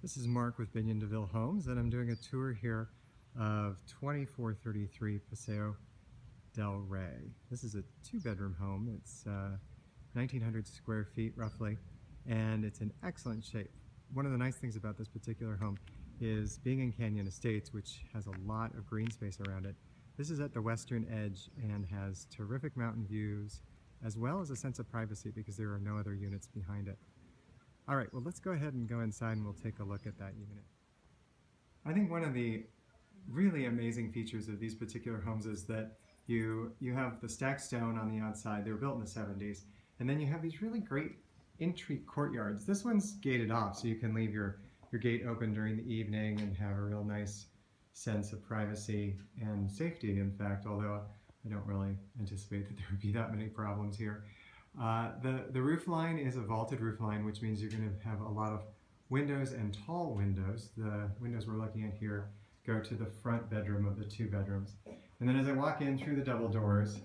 This is Mark with Bennion Deville Homes, and I'm doing a tour here of 2433 Paseo Del Rey. This is a two-bedroom home. It's 1,900 square feet roughly, and it's in excellent shape. One of the nice things about this particular home is being in Canyon Estates, which has a lot of green space around it. This is at the western edge and has terrific mountain views, as well as a sense of privacy because there are no other units behind it. All right, well, let's go ahead and go inside and we'll take a look at that unit. I think one of the really amazing features of these particular homes is that you have the stacked stone on the outside. They were built in the 70s. And then you have these really great entry courtyards. This one's gated off, so you can leave your gate open during the evening and have a real nice sense of privacy and safety, in fact, although I don't really anticipate that there would be that many problems here. The roof line is a vaulted roof line, which means you're going to have a lot of windows and tall windows. The windows we're looking at here go to the front bedroom of the two bedrooms. And then as I walk in through the double doors,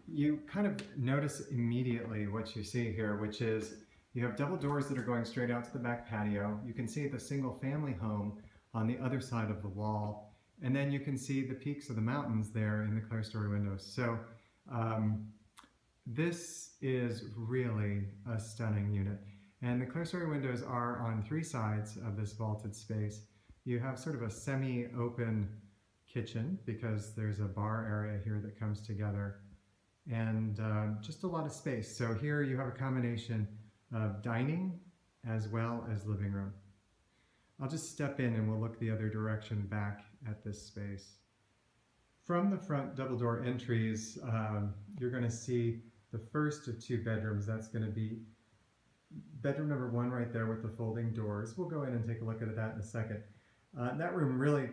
you kind of notice immediately what you see here, which is you have double doors that are going straight out to the back patio. You can see the single family home on the other side of the wall. And then you can see the peaks of the mountains there in the clerestory windows. So this is really a stunning unit. And the clerestory windows are on three sides of this vaulted space. You have sort of a semi-open kitchen because there's a bar area here that comes together, and just a lot of space. So here you have a combination of dining as well as living room. I'll just step in and we'll look the other direction back at this space. From the front double door entries, you're going to see the first of two bedrooms. That's going to be bedroom number one right there with the folding doors. We'll go in and take a look at that in a second. That room really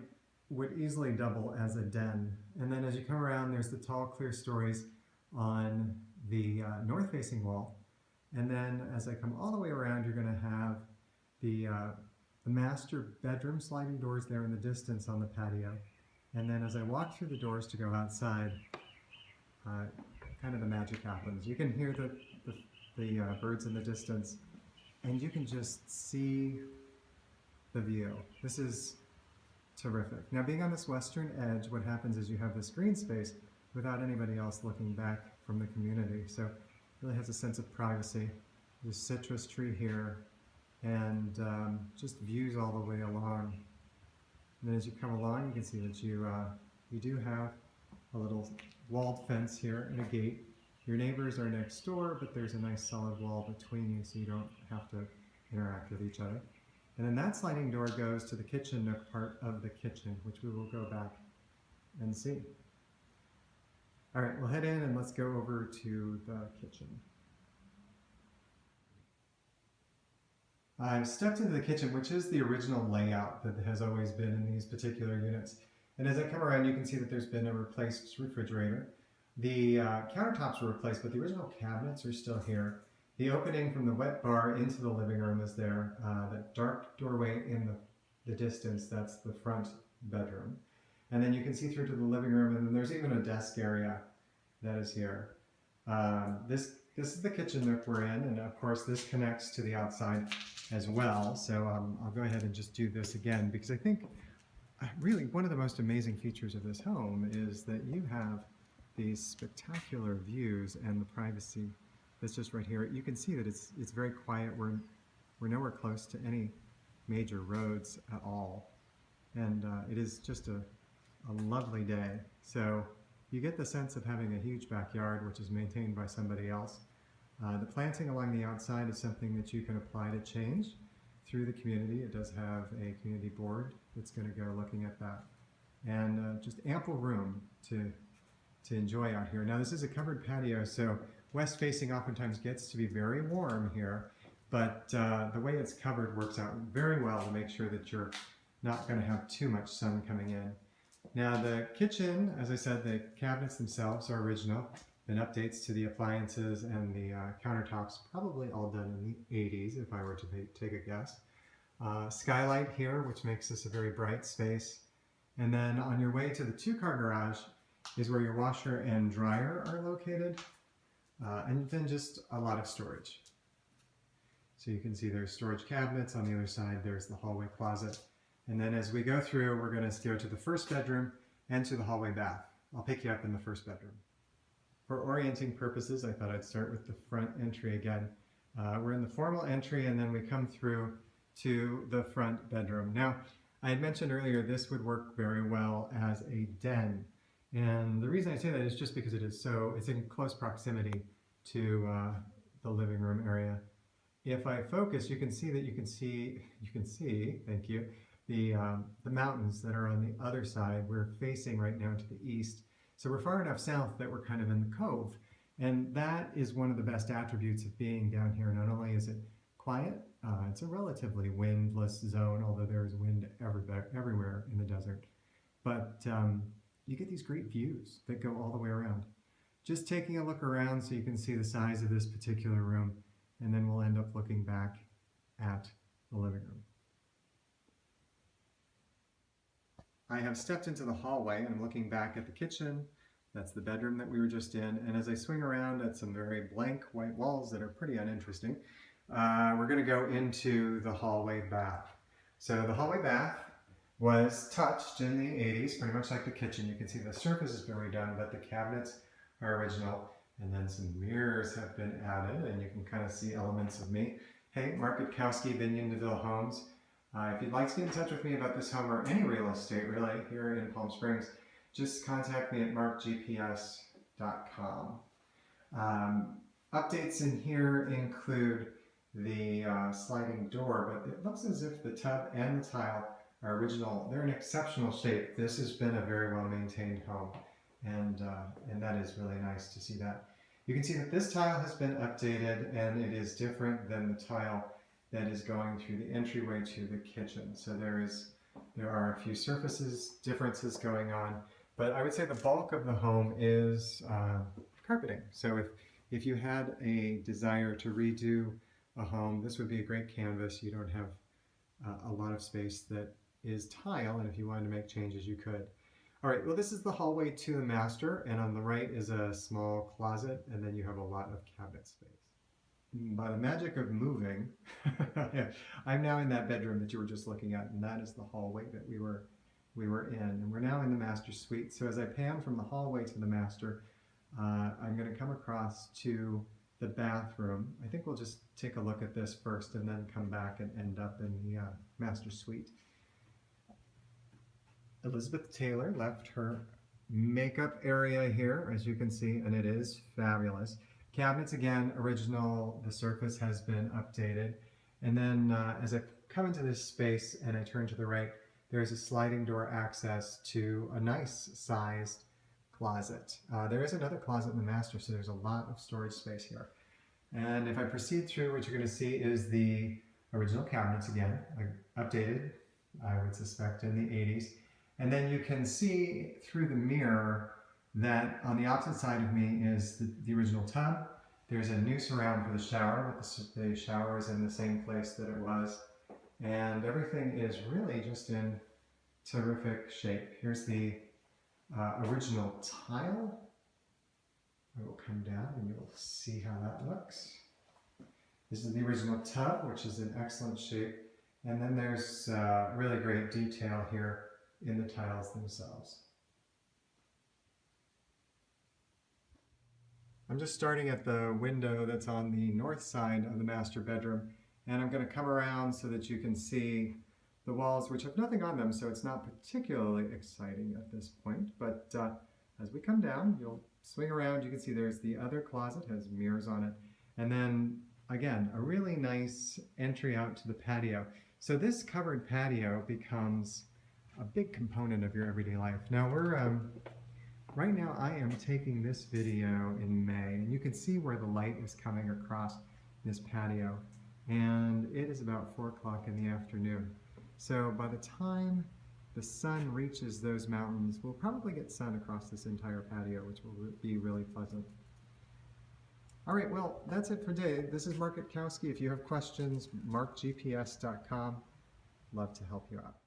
would easily double as a den. And then as you come around, there's the tall clear stories on the north-facing wall. And then as I come all the way around, you're going to have the master bedroom sliding doors there in the distance on the patio. And then as I walk through the doors to go outside, kind of the magic happens. You can hear the birds in the distance, and you can just see the view. This is terrific. Now, being on this western edge, what happens is you have this green space without anybody else looking back from the community. So it really has a sense of privacy. There's a citrus tree here, and just views all the way along. And then as you come along, you can see that you do have a little walled fence here and a gate. Your neighbors are next door, but there's a nice solid wall between you so you don't have to interact with each other. And then that sliding door goes to the kitchen nook part of the kitchen, which we will go back and see. All right, we'll head in and let's go over to the kitchen. I've stepped into the kitchen, which is the original layout that has always been in these particular units. And as I come around, you can see that there's been a replaced refrigerator. The countertops were replaced, but the original cabinets are still here. The opening from the wet bar into the living room is there. That dark doorway in the distance, that's the front bedroom. And then you can see through to the living room, and then there's even a desk area that is here. This is the kitchen nook we're in, and of course this connects to the outside as well. So I'll go ahead and just do this again, because I think really one of the most amazing features of this home is that you have these spectacular views and the privacy that's just right here. You can see that it's very quiet. We're nowhere close to any major roads at all, and it is just a lovely day. So you get the sense of having a huge backyard, which is maintained by somebody else. The planting along the outside is something that you can apply to change through the community. It does have a community board that's going to go looking at that, and just ample room to enjoy out here. Now, this is a covered patio, so west facing oftentimes gets to be very warm here, but the way it's covered works out very well to make sure that you're not going to have too much sun coming in. Now, the kitchen, as I said, the cabinets themselves are original. Been updates to the appliances and the countertops, probably all done in the 80s if I were to take a guess. Skylight here, which makes this a very bright space. And then on your way to the two-car garage is where your washer and dryer are located, and then just a lot of storage. So you can see there's storage cabinets. On the other side, there's the hallway closet. And then as we go through, we're going to go to the first bedroom and to the hallway bath. I'll pick you up in the first bedroom. For orienting purposes, I thought I'd start with the front entry again. We're in the formal entry, and then we come through to the front bedroom. Now, I had mentioned earlier this would work very well as a den. And the reason I say that is just because it's in close proximity to the living room area. If I focus, you can see, thank you, the mountains that are on the other side. We're facing right now to the east. So we're far enough south that we're kind of in the cove. And that is one of the best attributes of being down here. Not only is it quiet, it's a relatively windless zone, although there's wind everywhere in the desert. But you get these great views that go all the way around. Just taking a look around so you can see the size of this particular room, and then we'll end up looking back at the living room. I have stepped into the hallway and I'm looking back at the kitchen. That's the bedroom that we were just in. And as I swing around at some very blank white walls that are pretty uninteresting, we're going to go into the hallway bath. So the hallway bath was touched in the 80s, pretty much like the kitchen. You can see the surface has been redone, but the cabinets are original. And then some mirrors have been added, and you can kind of see elements of me. Hey, Mark Gutkowski, Bennion, Deville Homes. If you'd like to get in touch with me about this home or any real estate really here in Palm Springs, just contact me at markgps.com. Updates in here include the sliding door, but it looks as if the tub and the tile are original. They're in exceptional shape. This has been a very well maintained home, and that is really nice to see that. You can see that this tile has been updated, and it is different than the tile that is going through the entryway to the kitchen. So there are a few surfaces differences going on, but I would say the bulk of the home is carpeting. So if you had a desire to redo a home, this would be a great canvas. You don't have a lot of space that is tile, and if you wanted to make changes, you could. All right, well, this is the hallway to the master, and on the right is a small closet, and then you have a lot of cabinet space. By the magic of moving, I'm now in that bedroom that you were just looking at, and that is the hallway that we were in. And we're now in the master suite. So as I pan from the hallway to the master, I'm going to come across to the bathroom. I think we'll just take a look at this first and then come back and end up in the master suite. Elizabeth Taylor left her makeup area here, as you can see, and it is fabulous. Cabinets, again, original. The surface has been updated. And then as I come into this space and I turn to the right, there's a sliding door access to a nice sized closet. There is another closet in the master, so there's a lot of storage space here. And if I proceed through, what you're going to see is the original cabinets again, updated, I would suspect, in the 80s. And then you can see through the mirror that on the opposite side of me is the original tub. There's a new surround for the shower, but the shower is in the same place that it was. And everything is really just in terrific shape. Here's the original tile. I will come down and you'll see how that looks. This is the original tub, which is in excellent shape. And then there's really great detail here in the tiles themselves. I'm just starting at the window that's on the north side of the master bedroom, and I'm going to come around so that you can see the walls, which have nothing on them, so it's not particularly exciting at this point. But as we come down, you'll swing around, you can see there's the other closet, has mirrors on it, and then again, a really nice entry out to the patio. So this covered patio becomes a big component of your everyday life. Now right now I am taking this video in May, and you can see where the light is coming across this patio, and it is about 4 o'clock in the afternoon. So by the time the sun reaches those mountains, we'll probably get sun across this entire patio, which will be really pleasant. All right, well, that's it for today. This is Mark Gutkowski. If you have questions, markgps.com. Love to help you out.